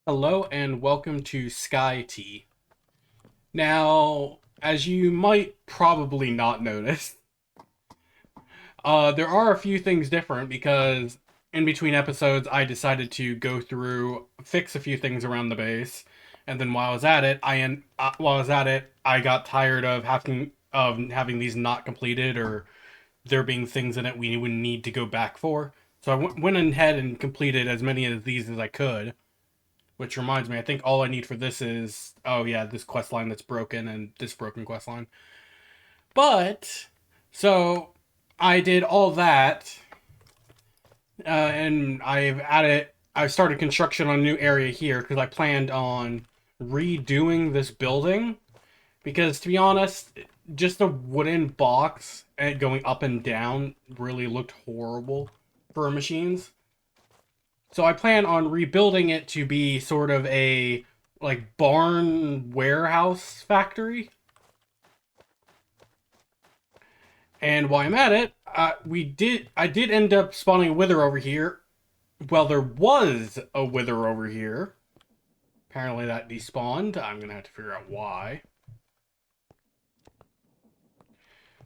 Hello and welcome to SkyT. Now, as you might probably not notice, there are a few things different because in between episodes I decided to go through, fix a few things around the base, and then while I was at it, I got tired of having these not completed or there being things in it we would need to go back for. So I went ahead and completed as many of these as I could. Which reminds me, I think all I need for this is, oh yeah, this quest line that's broken and this broken quest line. But, so, I did all that, and I started construction on a new area here because I planned on redoing this building. Because to be honest, just a wooden box and going up and down really looked horrible for machines. So I plan on rebuilding it to be sort of a like barn warehouse factory. And while I'm at it, I did end up spawning a wither over here. Well, there was a wither over here. Apparently that despawned. I'm gonna have to figure out why.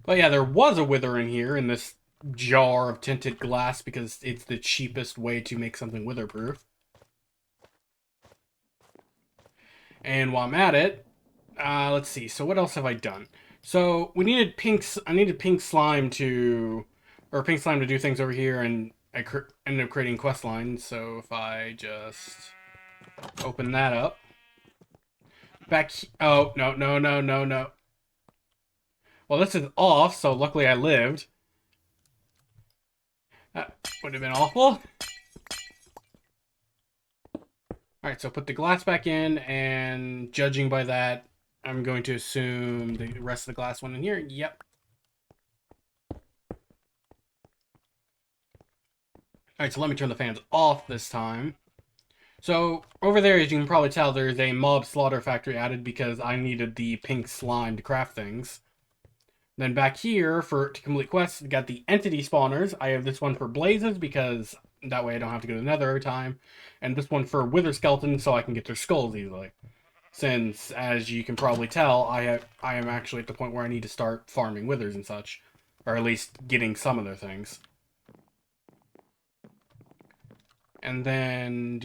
But yeah, there was a wither in here in this jar of tinted glass because it's the cheapest way to make something witherproof. And while I'm at it, let's see. So what else have I done? So we needed I needed pink slime or pink slime to do things over here, and I ended up creating quest lines. So if I just open that up, oh no no no no no. Well, this is off. So luckily I lived. That would have been awful. All right, so put the glass back in, and judging by that, I'm going to assume the rest of the glass went in here. Yep. Alright, so let me turn the fans off this time. So, over there, as you can probably tell, there's a mob slaughter factory added because I needed the pink slime to craft things. Then back here, to complete quests, got the entity spawners. I have this one for blazes because that way I don't have to go to the nether every time. And this one for wither skeletons so I can get their skulls easily. Since, as you can probably tell, I am actually at the point where I need to start farming withers and such. Or at least getting some of their things. And then...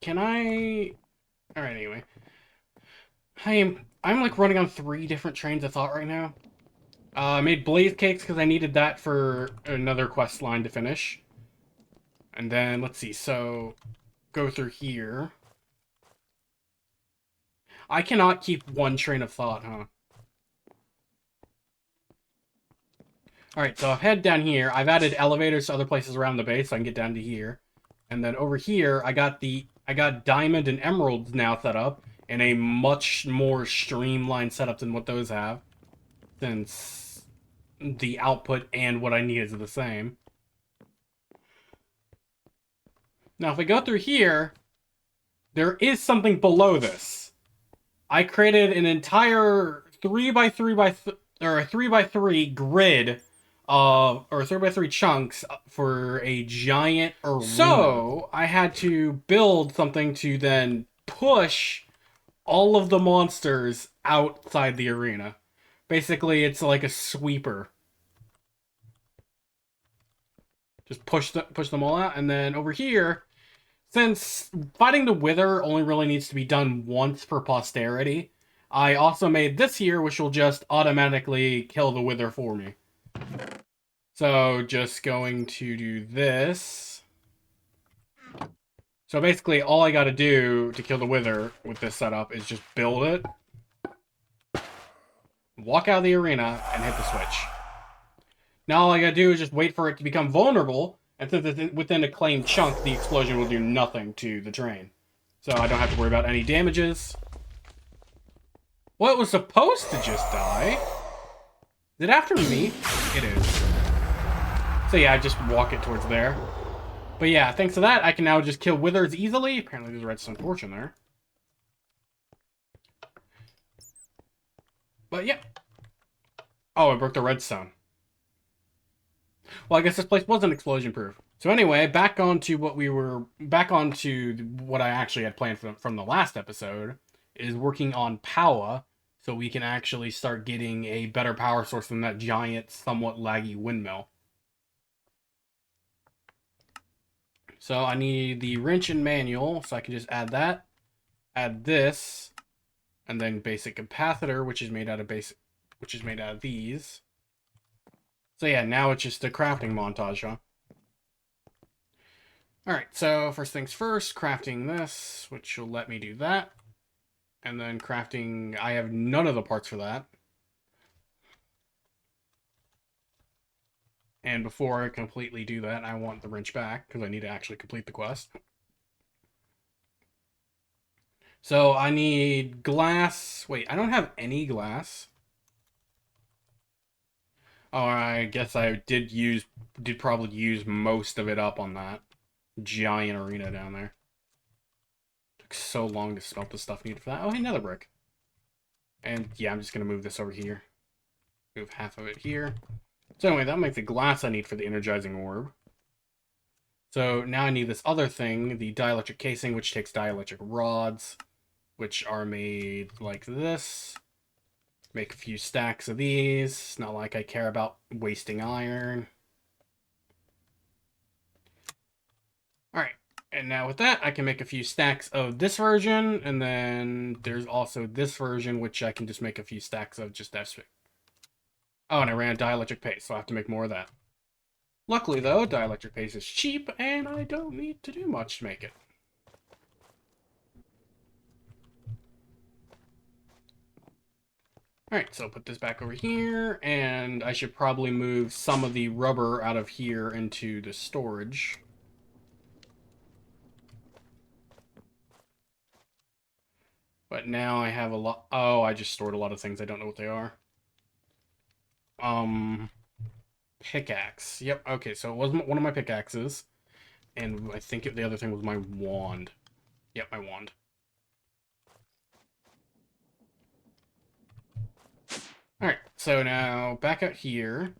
Can I... Alright, anyway. I'm like running on 3 different trains of thought right now. I made blaze cakes because I needed that for another quest line to finish. And then, let's see, so... Go through here. I cannot keep one train of thought, huh? Alright, so I've head down here. I've added elevators to other places around the base so I can get down to here. And then over here, I got diamond and emeralds now set up in a much more streamlined setup than what those have. Since the output and what I need is the same. Now, if I go through here, there is something below this. I created an entire 3x3 grid or 3x3 chunks for a giant arena. So I had to build something to then push all of the monsters outside the arena. Basically, it's like a sweeper. Just push them all out, and then over here, since fighting the Wither only really needs to be done once for posterity, I also made this here, which will just automatically kill the Wither for me. So, just going to do this. So basically, all I gotta do to kill the Wither with this setup is just build it, walk out of the arena, and hit the switch. Now all I gotta do is just wait for it to become vulnerable, and since it's within a claimed chunk, the explosion will do nothing to the train. So I don't have to worry about any damages. Well, it was supposed to just die. Is it after me? It is. So yeah, I just walk it towards there. But yeah, thanks to that, I can now just kill withers easily. Apparently there's a redstone torch in there. But yeah. Oh, I broke the redstone. Well, I guess this place wasn't explosion-proof. So anyway, back onto what I actually had planned from the last episode is working on Powah, so we can actually start getting a better power source than that giant, somewhat laggy windmill. So I need the wrench and manual, so I can just add that, add this, and then basic capacitor, which is made out of these. So yeah, now it's just a crafting montage, huh? Alright, so first things first, crafting this, which will let me do that. And then crafting, I have none of the parts for that. And before I completely do that, I want the wrench back, because I need to actually complete the quest. So I need glass. Wait, I don't have any glass. Oh, I guess I did probably use most of it up on that giant arena down there. Took so long to smelt the stuff needed for that. Oh, hey, another brick. And yeah, I'm just gonna move this over here. Move half of it here. So anyway, that'll make the glass I need for the energizing orb. So now I need this other thing, the dielectric casing, which takes dielectric rods, which are made like this. Make a few stacks of these. It's not like I care about wasting iron. Alright, and now with that, I can make a few stacks of this version, and then there's also this version, which I can just make a few stacks of just that. Oh, and I ran dielectric paste, so I have to make more of that. Luckily, though, dielectric paste is cheap, and I don't need to do much to make it. Alright, so I'll put this back over here, and I should probably move some of the rubber out of here into the storage. But now I have a lot... Oh, I just stored a lot of things. I don't know what they are. Pickaxe. Yep, okay, so it wasn't one of my pickaxes. And I think the other thing was my wand. Yep, my wand. Alright, so now back out here.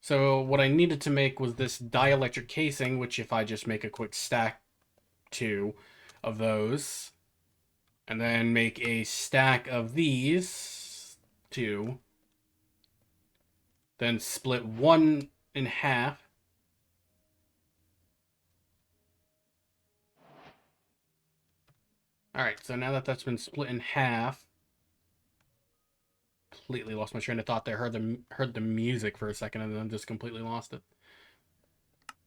So what I needed to make was this dielectric casing, which if I just make a quick stack two of those, and then make a stack of these two, then split one in half. Alright, so now that that's been split in half, completely lost my train of thought there. Heard the music for a second and then just completely lost it.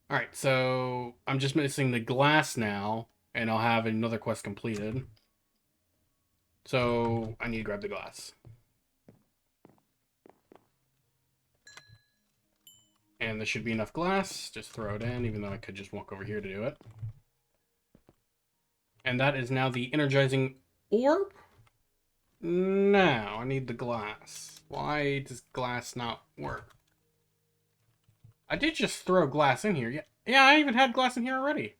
Alright, so I'm just missing the glass now, and I'll have another quest completed. So I need to grab the glass. And there should be enough glass. Just throw it in, even though I could just walk over here to do it. And that is now the energizing orb? Now I need the glass. Why does glass not work? I did just throw glass in here. Yeah, I even had glass in here already.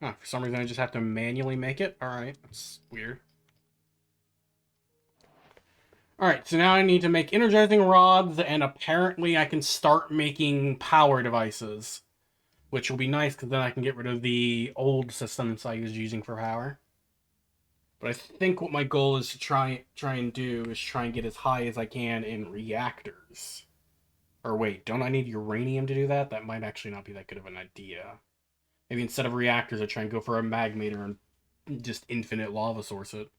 Oh, for some reason I just have to manually make it. Alright, that's weird. Alright, so now I need to make energizing rods, and apparently I can start making power devices. Which will be nice, because then I can get rid of the old systems I was using for power. But I think what my goal is to try and do is try and get as high as I can in reactors. Or wait, don't I need uranium to do that? That might actually not be that good of an idea. Maybe instead of reactors, I try and go for a magmator and just infinite lava source it.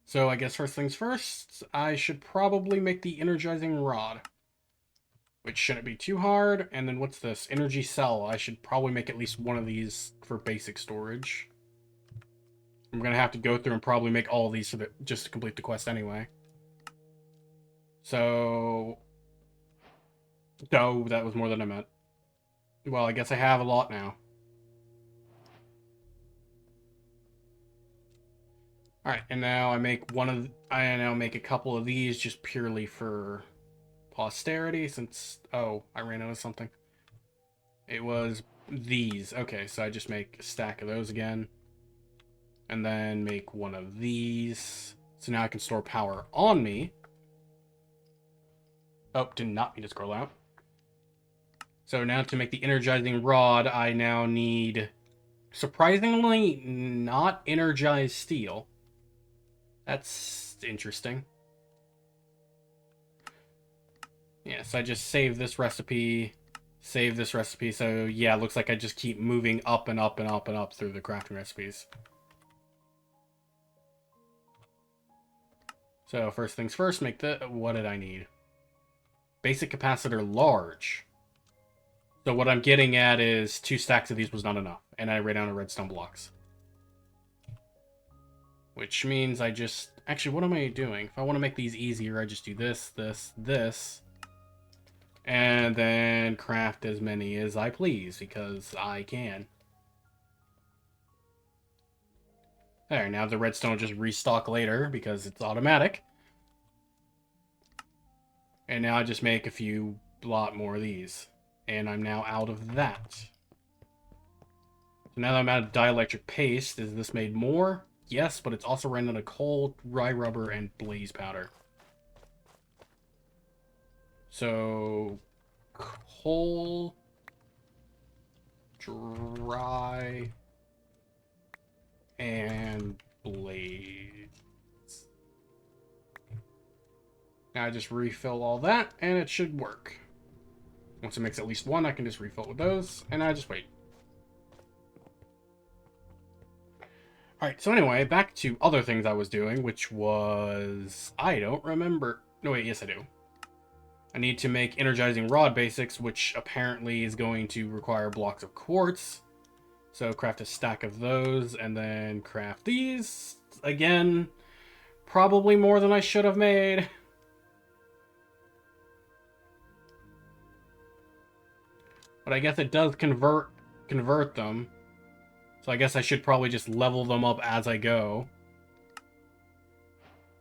So I guess first things first, I should probably make the energizing rod. Which shouldn't be too hard. And then what's this? Energy cell. I should probably make at least one of these for basic storage. I'm going to have to go through and probably make all of these just to complete the quest anyway. So... Oh, that was more than I meant. Well, I guess I have a lot now. Alright, and now I now make a couple of these just purely for posterity, since... Oh, I ran out of something. It was these. Okay, so I just make a stack of those again. And then make one of these. So now I can store power on me. Oh, did not mean to scroll out. So now to make the energizing rod, I now need, surprisingly, not energized steel. That's interesting. Yeah, so I just save this recipe, so yeah, it looks like I just keep moving up and up and up and up through the crafting recipes. So first things first, make the, what did I need? Basic capacitor large. So what I'm getting at is 2 stacks of these was not enough, and I ran out of redstone blocks. Which means I just, actually, what am I doing? If I want to make these easier, I just do this, this, this, and then craft as many as I please, because I can. There, now the redstone will just restock later, because it's automatic. And now I just make a lot more of these. And I'm now out of that. So now that I'm out of dielectric paste, is this made more? Yes, but it's also ran out of coal, dry rubber, and blaze powder. So, coal, dry, and blaze. Now I just refill all that, and it should work. Once it makes at least one, I can just refill with those, and I just wait. Alright, so anyway, back to other things I was doing, which was, I don't remember. No, wait, yes I do. I need to make energizing rod basics, which apparently is going to require blocks of quartz. So craft a stack of those, and then craft these. Again, probably more than I should have made. But I guess it does convert them. So I guess I should probably just level them up as I go.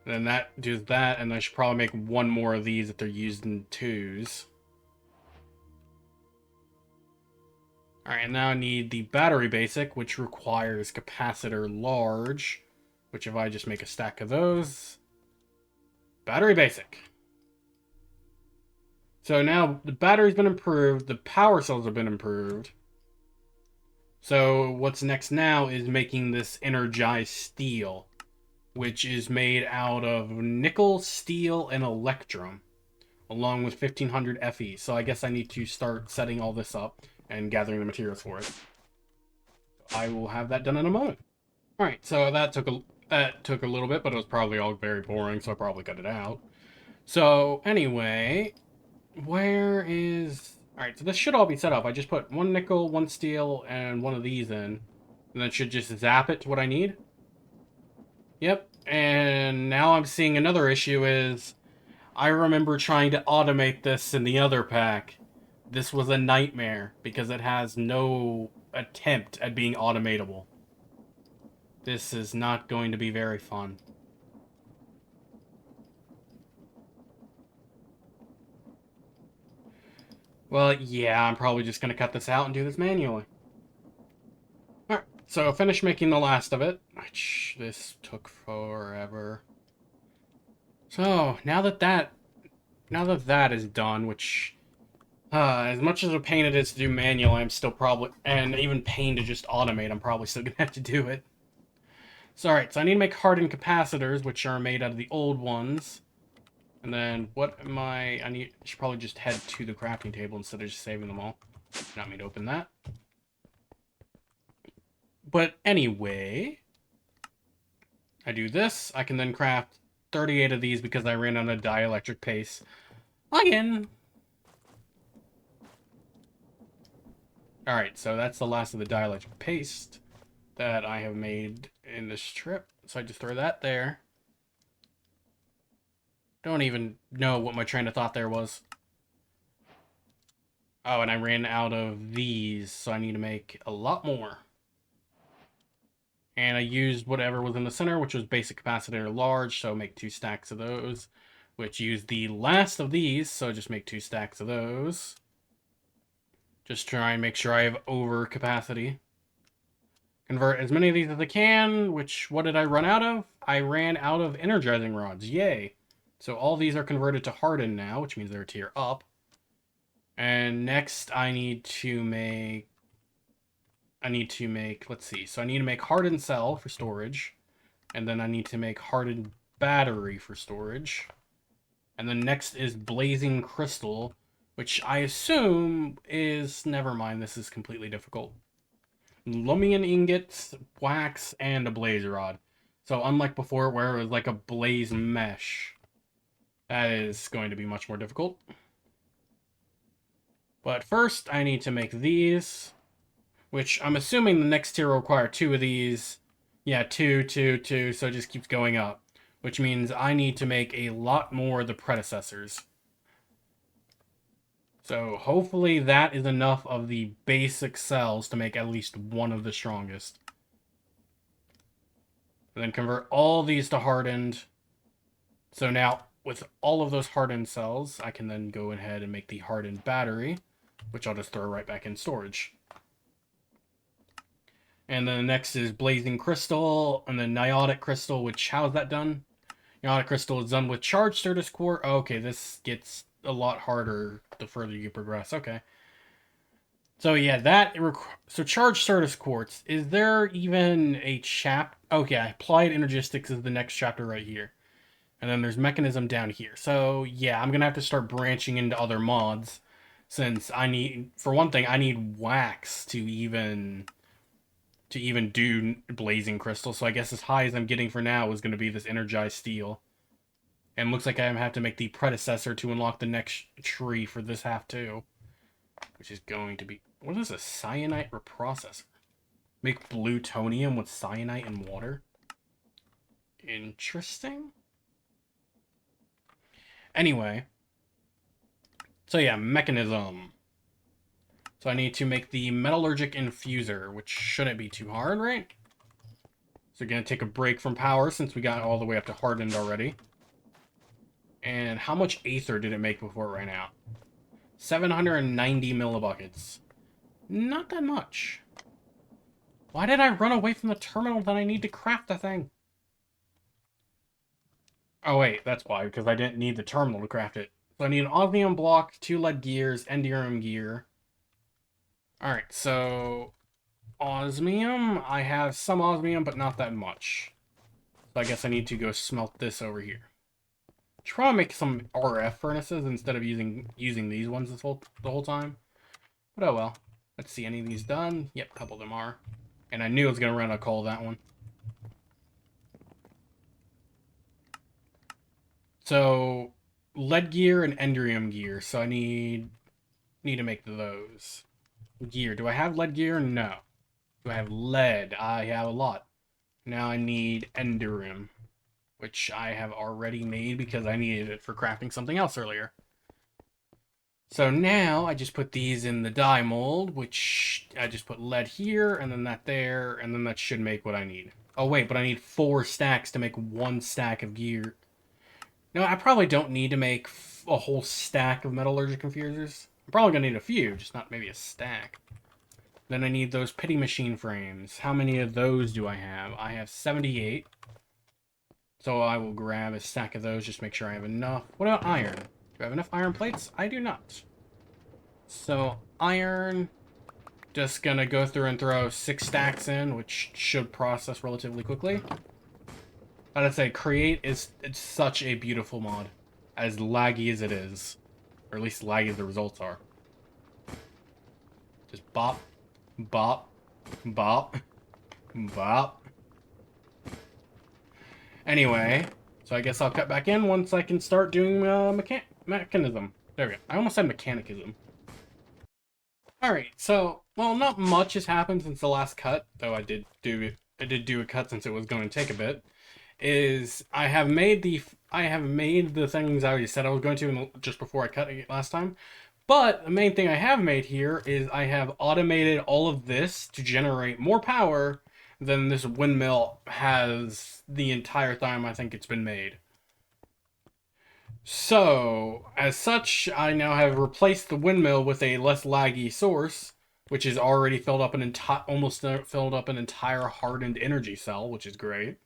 And then that does that, and I should probably make one more of these if they're used in 2s. Alright, and now I need the battery basic, which requires capacitor large. Which if I just make a stack of those... Battery basic. So now the battery's been improved, the power cells have been improved. So what's next now is making this energized steel, which is made out of nickel, steel, and electrum, along with 1500 Fe. So I guess I need to start setting all this up and gathering the materials for it. I will have that done in a moment. All right, so that took a little bit, but it was probably all very boring, so I probably cut it out. So anyway, where is... Alright, so this should all be set up. I just put 1 nickel, 1 steel, and 1 of these in. And that should just zap it to what I need. Yep, and now I'm seeing another issue is... I remember trying to automate this in the other pack. This was a nightmare, because it has no attempt at being automatable. This is not going to be very fun. Well, yeah, I'm probably just going to cut this out and do this manually. Alright, so I finished making the last of it, which this took forever. So, now that that is done, which, as much as a pain it is to do manually, I'm still probably, and even pain to just automate, I'm probably still going to have to do it. So, alright, so I need to make hardened capacitors, which are made out of the old ones. And then, what am I should probably just head to the crafting table instead of just saving them all. Not me to open that. But anyway, I do this. I can then craft 38 of these because I ran on a dielectric paste. Again. Alright, so that's the last of the dielectric paste that I have made in this trip. So I just throw that there. Don't even know what my train of thought there was. Oh, and I ran out of these, so I need to make a lot more. And I used whatever was in the center, which was basic capacitor large, so make 2 stacks of those. Which used the last of these, so just make 2 stacks of those. Just try and make sure I have over capacity. Convert as many of these as I can, which, what did I run out of? I ran out of energizing rods, yay. So all these are converted to hardened now, which means they're a tier up. And next I need to make, let's see. So I need to make hardened cell for storage. And then I need to make hardened battery for storage. And then next is blazing crystal, which I assume is, never mind, this is completely difficult. Lumion ingots, wax, and a blaze rod. So unlike before where it was like a blaze mesh, that is going to be much more difficult. But first I need to make these, which I'm assuming the next tier will require 2 of these. Yeah, 2, 2, 2, so it just keeps going up. Which means I need to make a lot more of the predecessors. So hopefully that is enough of the basic cells to make at least one of the strongest. And then convert all these to hardened. So now, with all of those hardened cells, I can then go ahead and make the hardened battery, which I'll just throw right back in storage. And then the next is blazing crystal, and then niotic crystal, which, how is that done? Niotic crystal is done with charged Certus quartz. Oh, okay, this gets a lot harder the further you progress. Okay. So yeah, so charged Certus quartz. Is there even a Okay, applied energistics is the next chapter right here. And then there's mechanism down here. So yeah, I'm gonna have to start branching into other mods. Since I need, for one thing, I need wax to even do blazing crystal. So I guess as high as I'm getting for now is going to be this energized steel. And looks like I have to make the predecessor to unlock the next tree for this half too. Which is going to be, what is a cyanite reprocessor? Make plutonium with cyanite and water? Interesting. Anyway. So yeah, mechanism. So I need to make the metallurgic infuser, which shouldn't be too hard, right? So gonna take a break from power since we got all the way up to hardened already. And how much aether did it make before it ran out? 790 millibuckets. Not that much. Why did I run away from the terminal that I need to craft the thing? Oh wait, that's why, because I didn't need the terminal to craft it. So I need an osmium block, 2 lead gears, enderium gear. Alright, so osmium. I have some osmium, but not that much. So I guess I need to go smelt this over here. Should probably make some RF furnaces instead of using these ones the whole time. But oh well. Let's see, any of these done? Yep, a couple of them are. And I knew I was going to run out of coal that one. So, lead gear and enderium gear. So I need to make those. Gear. Do I have lead gear? No. Do I have lead? I have a lot. Now I need enderium, which I have already made because I needed it for crafting something else earlier. So now I just put these in the die mold, which I just put lead here, and then that there, and then that should make what I need. Oh wait, but I need 4 stacks to make 1 stack of gear. No, I probably don't need to make a whole stack of metallurgic infusers. I'm probably going to need a few, just not maybe a stack. Then I need those pity machine frames. How many of those do I have? I have 78. So I will grab a stack of those, just make sure I have enough. What about iron? Do I have enough iron plates? I do not. So iron, just gonna go through and throw 6 stacks in, which should process relatively quickly. I'd say it's such a beautiful mod. As laggy as it is. Or at least laggy as the results are. Just bop, bop, bop, bop. Anyway, so I guess I'll cut back in once I can start doing mechanism. There we go. I almost said mechanicism. Alright, so, well, not much has happened since the last cut, though I did do a cut since it was going to take a bit. I have made the things I already said I was going to just before I cut it last time. But the main thing I have made here is I have automated all of this to generate more power than this windmill has the entire time I think it's been made. So, as such, I now have replaced the windmill with a less laggy source, which is already filled up almost filled up an entire hardened energy cell, which is great.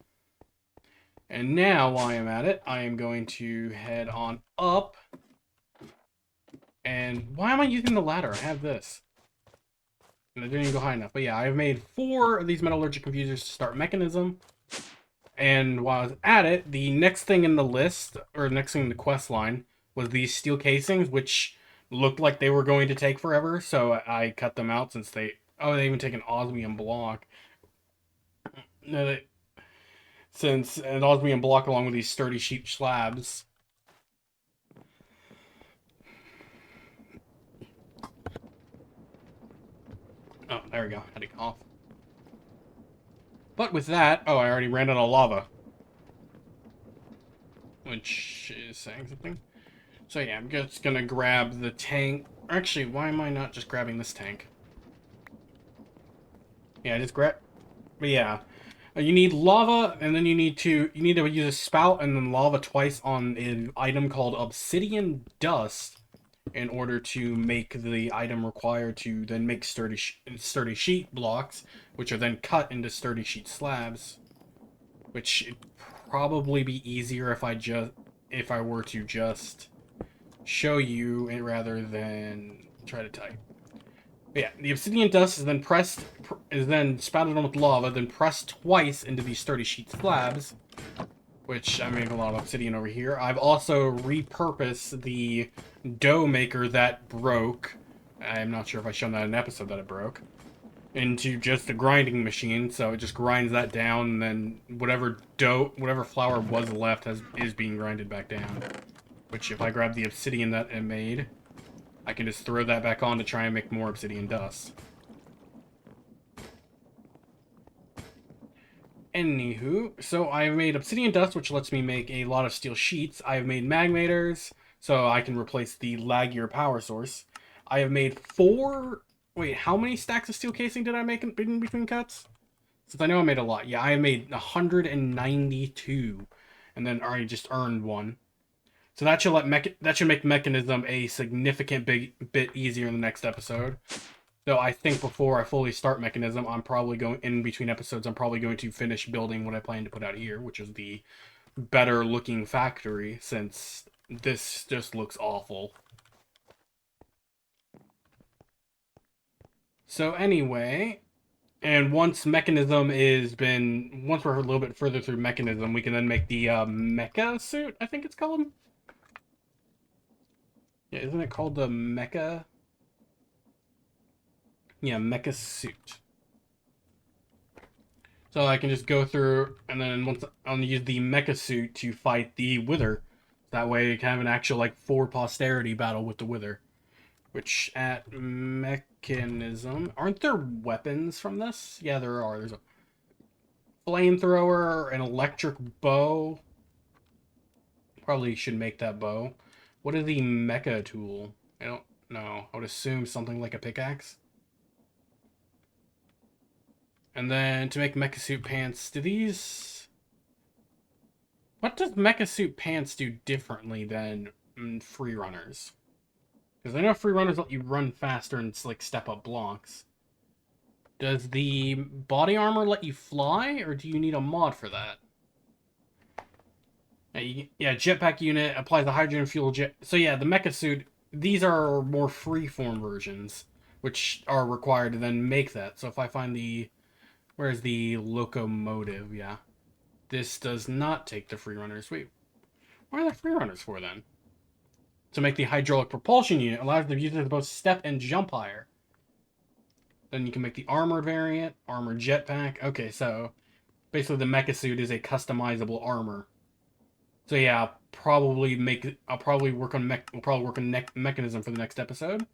And now, while I'm at it, I am going to head on up. And why am I using the ladder? I have this. And I didn't even go high enough. But yeah, I've made 4 of these metallurgic computers to start mechanism. And while I was at it, the next thing in the list, or next thing in the quest line, was these steel casings, which looked like they were going to take forever. So I cut them out since they... Oh, they even take an osmium block. No, since an osmium block along with these sturdy sheet slabs. Oh, there we go. Had to cough. But with that, oh, I already ran out of lava. Which is saying something. So yeah, I'm just gonna grab the tank. Actually, why am I not just grabbing this tank? Yeah, just grab... But yeah, you need lava, and then you need to use a spout and then lava twice on an item called obsidian dust in order to make the item required to then make sturdy sheet blocks, which are then cut into sturdy sheet slabs. Which would probably be easier if I were to just show you rather than try to type. But yeah, the obsidian dust is then spouted on with lava, then pressed twice into these sturdy sheet slabs, which I made a lot of obsidian over here. I've also repurposed the dough maker that broke. I'm not sure if I've shown that in an episode that it broke. Into just a grinding machine, so it just grinds that down, and then whatever flour was left is being grinded back down. Which, if I grab the obsidian that it made, I can just throw that back on to try and make more obsidian dust. Anywho, so I've made obsidian dust, which lets me make a lot of steel sheets. I have made magmators, so I can replace the laggier power source. I have made 4... Wait, how many stacks of steel casing did I make in between cuts? Since I know I made a lot. Yeah, I made 192. And then I just earned 1. So that should make mechanism a significant bit easier in the next episode. Though I think before I fully start mechanism, I'm probably going in between episodes. I'm probably going to finish building what I plan to put out here, which is the better looking factory, since this just looks awful. So anyway, and once we're a little bit further through mechanism, we can then make the mecha suit, I think it's called. Yeah, isn't it called the mecha? Yeah, mecha suit. So I can just go through, and then once I'll use the mecha suit to fight the Wither. That way you can have an actual, like, for posterity battle with the Wither. Which, at mechanism... Aren't there weapons from this? Yeah, there are. There's a flamethrower, an electric bow. Probably should make that bow. What is the mecha tool? I don't know. I would assume something like a pickaxe. And then to make mecha suit pants, do these... What does mecha suit pants do differently than free runners? Because I know free runners let you run faster and like step up blocks. Does the body armor let you fly, or do you need a mod for that? Yeah, jetpack unit applies the hydrogen fuel jet. So yeah, the mecha suit, these are more freeform versions, which are required to then make that. So if I find the... Where's the locomotive? Yeah. This does not take the free runners. Wait, what are the free runners for then? To make the hydraulic propulsion unit, allows the user to both step and jump higher. Then you can make the armored variant, armored jetpack. Okay, so basically the mecha suit is a customizable armor. So yeah, I'll probably work on mechanism for the next episode,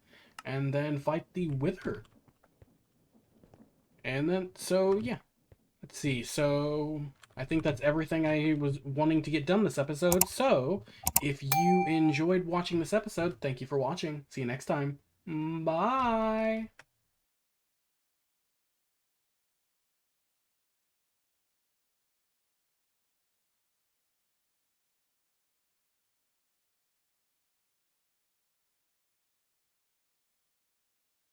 and then fight the Wither. And then, so yeah, let's see. So I think that's everything I was wanting to get done this episode. So if you enjoyed watching this episode, thank you for watching. See you next time. Bye.